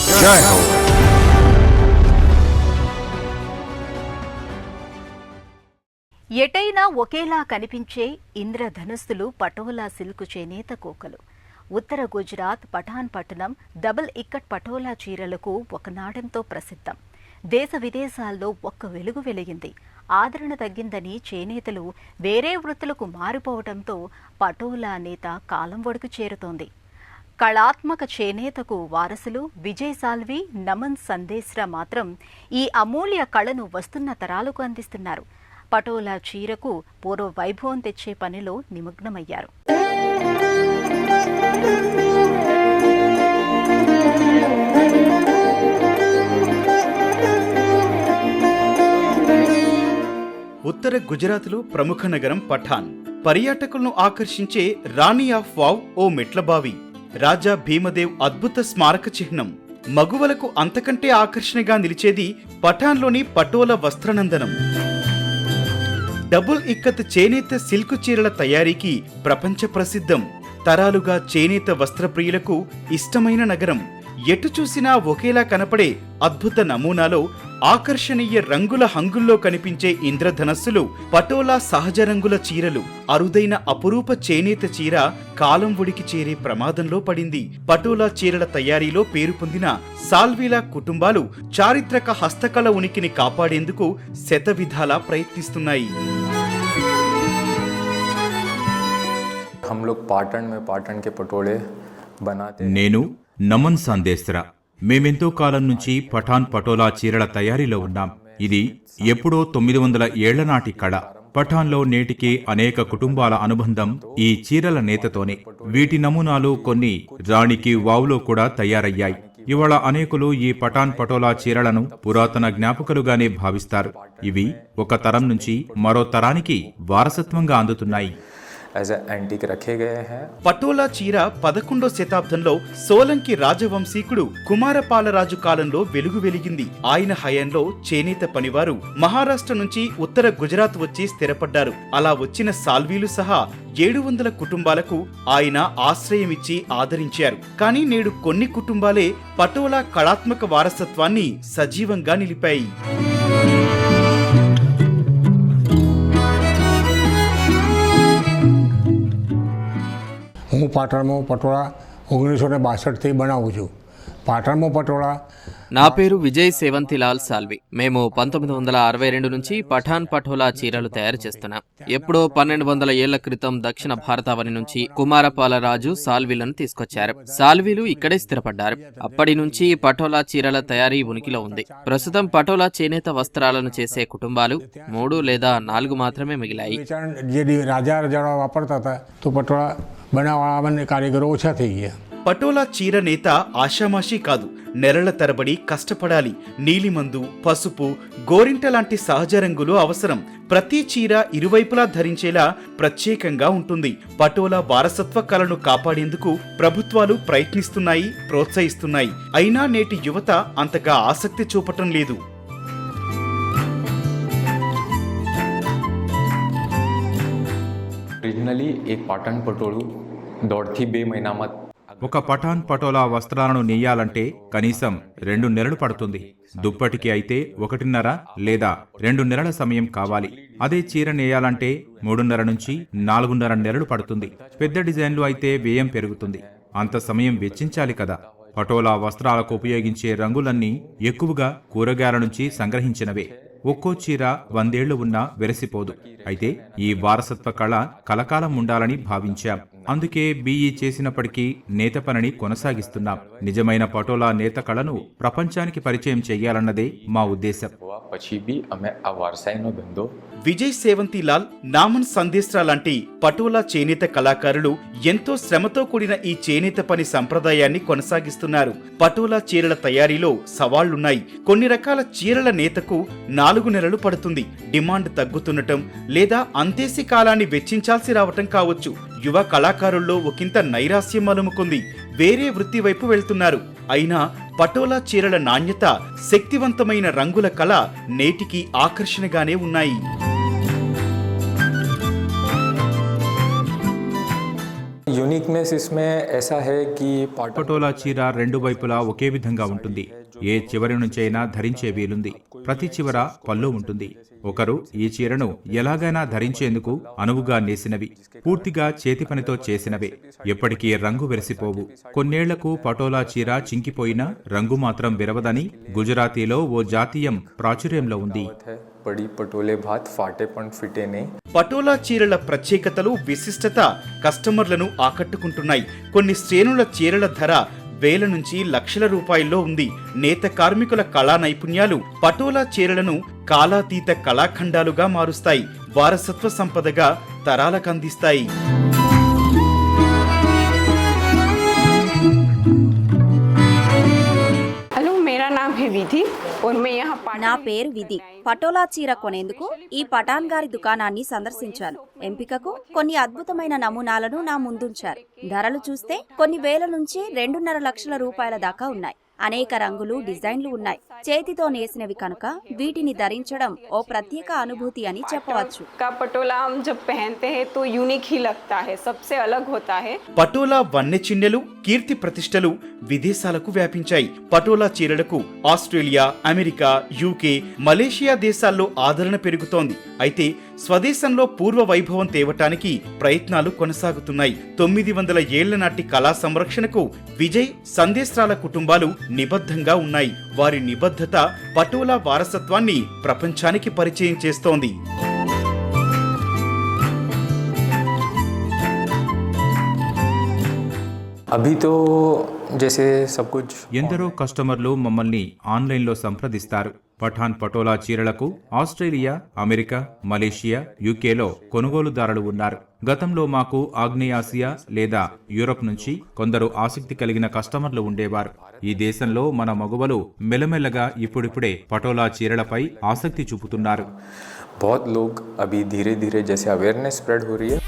జై హో. ఎటైనా ఒకేలా కనిపించే ఇంద్రధనుస్సులు పటోలా సిల్క్ చేనేత కోకలు. ఉత్తర గుజరాత్ పఠాన్ పట్టణం డబుల్ ఇక్కట్ పటోలా చీరలకు ఒకనాడంతో ప్రసిద్ధం. దేశ విదేశాల్లో ఒక్క వెలుగు వెలిగింది. ఆదరణ తగ్గిందని చేనేతలు వేరే వృత్తులకు మారిపోవడంతో పటోలా నేత కాలం ఒడుకు చేరుతోంది. కళాత్మక చేనేతకు వారసులు విజయ్ సాల్వి, నమన్ సందేశ్రా మాత్రం ఈ అమూల్య కళను వస్తున్న తరాలకు అందిస్తున్నారు. పటోలా చీరకు పూర్వ వైభవం తెచ్చే పనిలో నిమగ్నమయ్యారు. ఉత్తర గుజరాత్లో ప్రముఖ నగరం పఠాన్. పర్యాటకులను ఆకర్షించే రాణి ఆఫ్ వావ్ ఓ మెట్లబావి. రాజా భీమదేవ్ అద్భుత స్మారక చిహ్నం. మగువలకు అంతకంటే ఆకర్షణగా నిలిచేది పఠాన్లోని పటోలా వస్త్రనందనం. డబుల్ ఇక్కత్ చేనేత సిల్క్ చీరల తయారీకి ప్రపంచ ప్రసిద్ధం. తరాలుగా చేనేత వస్త్రప్రియులకు ఇష్టమైన నగరం. ఎటు చూసినా ఒకేలా కనపడే అద్భుత నమూనాలో ఆకర్షణీయ రంగుల హంగుల్లో కనిపించే ఇంద్రధనస్సులు, పటోలా సహజ రంగుల చీరలు. అరుదైన అపురూప చేనేత చీర కాలం ఒడికి చేరే ప్రమాదంలో పడింది. పటోలా చీరల తయారీలో పేరు పొందిన సాల్వీల కుటుంబాలు చారిత్రక హస్తకళ ఉనికిని కాపాడేందుకు శతవిధాలా ప్రయత్నిస్తున్నాయి. నేను నమన్ సందేశ్రా. మేమెంతో కాలం నుంచి పఠాన్ పటోలా చీరల తయారీలో ఉన్నాం. ఇది ఎప్పుడో 900 ఏళ్ల నాటి కళ. పఠాన్లో నేటికి అనేక కుటుంబాల అనుబంధం ఈ చీరల నేతతోనే. వీటి నమూనాలు కొన్ని రాణికి వావులో కూడా తయారయ్యాయి. ఇవాళ అనేకులు ఈ పఠాన్ పటోలా చీరలను పురాతన జ్ఞాపకాలుగానే భావిస్తారు. ఇవి ఒక తరం నుంచి మరో తరానికి వారసత్వంగా అందుతున్నాయి. పటోలా చీర 11వ శతాబ్దంలో సోలంకి రాజవంశీకుడు కుమారపాలరాజు కాలంలో వెలుగు వెలిగింది. ఆయన హయాంలో చేనేత పనివారు మహారాష్ట్ర నుంచి ఉత్తర గుజరాత్ వచ్చి స్థిరపడ్డారు. అలా వచ్చిన సాల్వీలు సహా 700 కుటుంబాలకు ఆయన ఆశ్రయమిచ్చి ఆదరించారు. కానీ నేడు కొన్ని కుటుంబాలే పటోలా కళాత్మక వారసత్వాన్ని సజీవంగా నిలిపాయి. હું પાટણમાં પટોળા 1962થી બનાવું છું. પાટણમાં પટોળા. నా పేరు విజయ్ సేవంతిలాల్ సాల్వి. మేము 1962 నుంచి పఠాన్ పటోలా చీరలు తయారు చేస్తున్నాం. ఎప్పుడో 1200 ఏళ్ల క్రితం దక్షిణ భారతావని నుంచి కుమారపాలరాజు సాల్వీలను తీసుకొచ్చారు. సాల్వీలు ఇక్కడే స్థిరపడ్డారు. అప్పటి నుంచి పటోలా చీరల తయారీ ఉనికిలో ఉంది. ప్రస్తుతం పటోలా చేనేత వస్త్రాలను చేసే కుటుంబాలు 3 లేదా 4 మాత్రమే మిగిలాయి. રાજા રજાડા વાપરતા હતા તો પટોળા બનાવવાના કારીગરો ઓછા થઈ ગયા. పటోలా చీర నేత ఆషామాషీ కాదు. నెలల తరబడి కష్టపడాలి. నీలిమందు, పసుపు, గోరింట లాంటి సహజ రంగులు అవసరం. ప్రతి చీర ఇరువైపులా ధరించేలా ప్రత్యేకంగా ఉంటుంది. పటోలా వారసత్వ కళను కాపాడేందుకు ప్రభుత్వాలు ప్రయత్నిస్తున్నాయి, ప్రోత్సహిస్తున్నాయి. అయినా నేటి యువత అంతగా ఆసక్తి చూపటం లేదు. ఒక పఠాన్ పటోలా వస్త్రాలను నెయ్యాలంటే కనీసం 2 నెలలు పడుతుంది. దుప్పటికి అయితే 1.5 లేదా 2 నెలల సమయం కావాలి. అదే చీర నేయాలంటే 3.5 నుంచి 4.5 నెలలు పడుతుంది. పెద్ద డిజైన్లు అయితే వ్యయం పెరుగుతుంది. అంత సమయం వెచ్చించాలి కదా. పటోలా వస్త్రాలకు ఉపయోగించే రంగులన్నీ ఎక్కువగా కూరగాయల నుంచి సంగ్రహించినవే. ఒక్కో చీర 100 ఏళ్లు ఉన్నా వెరసిపోదు. అయితే ఈ వారసత్వ కళ కలకాలం ఉండాలని భావించాం. అందుకే బీఈ చేసినప్పటికీ నేత పనిని కొనసాగిస్తున్నాం. నిజమైన పటోలా నేత కళను ప్రపంచానికి పరిచయం చేయాలన్నదే మా ఉద్దేశం. విజయ్ సేవంతిలాల్, నామన్ సందేశ్రా లాంటి పటోలా చేనేత కళాకారులు ఎంతో శ్రమతో కూడిన ఈ చేనేత పని సంప్రదాయాన్ని కొనసాగిస్తున్నారు. పటోలా చీరల తయారీలో సవాళ్లున్నాయి. కొన్ని రకాల చీరల నేతకు 4 నెలలు పడుతుంది. డిమాండ్ తగ్గుతుండటం లేదా అంతేసి కాలాన్ని వెచ్చించాల్సి రావటం కావచ్చు. యువ కళాకారుల్లో ఒకంత నైరాస్యం అలుముకుంది. వేరే వృత్తి వైపు వెళ్తున్నారు. అయినా పటోలా చీరల నాణ్యత, శక్తివంతమైన రంగుల కళ నేటికి ఆకర్షణగానే ఉన్నాయి. यूनिकनेस इसमें ऐसा है कि పటోలా చీర రెండు వైపులా ఒకే విధంగా ఉంటుంది. ఏ చివరి నుంచైనా ధరించే వీలుంది. ప్రతి చివర పళ్ళు ఉంటుంది. ఒకరు ఈ చీరను ఎలాగైనా ధరించేందుకు అనువుగా నేసినవి. పూర్తిగా చేతి పనితో చేసినవే. ఎప్పటికీ రంగు వెరసిపోవు. కొన్నేళ్లకు పటోలా చీర చింకిపోయినా రంగు మాత్రం విరవదని గుజరాతీలో ఓ జాతీయం ప్రాచుర్యంలో ఉంది. बड़ी पटोले भात फाटे पण फिटे नहीं. పటోలా చీరల ప్రత్యేకతలు విశిష్టత కస్టమర్లను ఆకట్టుకుంటున్నాయి. కొన్ని శ్రేణుల చీరల ధర వేల నుంచి లక్షల రూపాయల్లో ఉంది. నేత కార్మికుల కళా నైపుణ్యాలు పటోలా చీరలను కాలాతీత కళాఖండాలుగా మారుస్తాయి. వారసత్వ సంపదగా తరాలకందిస్తాయి. నా పేరు విధి. పటోలా చీర కొనేందుకు ఈ పఠాన్ గారి దుకాణాన్ని సందర్శించాను. ఎంపికకు కొన్ని అద్భుతమైన నమూనాలను నా ముందుంచారు. ధరలు చూస్తే కొన్ని వేల నుంచి 2.5 లక్షల రూపాయల దాకా ఉన్నాయి. అనేక రంగులు, డిజైన్లు ఉన్నాయి. చేతితో నేసినవి కనుక వీటిని ధరించడం ఓ ప్రత్యేక అనుభూతి అని చెప్పవచ్చు. పటోలా వన్నె చిన్నెలు, కీర్తి ప్రతిష్టలు విదేశాలకు వ్యాపించాయి. పటోలా చీరలకు ఆస్ట్రేలియా, అమెరికా, యూకే, మలేషియా దేశాల్లో ఆదరణ పెరుగుతోంది. అయితే స్వదేశంలో పూర్వ వైభవం తేవటానికి ప్రయత్నాలు కొనసాగుతున్నాయి. 900 ఏళ్ల నాటి కళా సంరక్షణకు విజయ్, సందేశ్రాల కుటుంబాలు నిబద్ధంగా ఉన్నాయి. వారి నిబద్ధత పటోలా వారసత్వాన్ని ప్రపంచానికి పరిచయం చేస్తోంది. अभी तो जैसे सब कुछ ఎందరో కస్టమర్లు మమ్మల్ని ఆన్లైన్లో సంప్రదిస్తారు. పఠాన్ పటోలా చీరలకు ఆస్ట్రేలియా, అమెరికా, మలేషియా, యూకేలో కొనుగోలుదారులు ఉన్నారు. గతంలో మాకు ఆగ్నేయాసియా లేదా యూరప్ నుంచి కొందరు ఆసక్తి కలిగిన కస్టమర్లు ఉండేవారు. ఈ దేశంలో మన మగువలు మెల్లమెల్లగా ఇప్పుడిప్పుడే పటోలా చీరలపై ఆసక్తి చూపుతున్నారు. बहुत लोग अभी धीरे धीरे जैसे अवेयरनेस स्प्रेड हो रही है.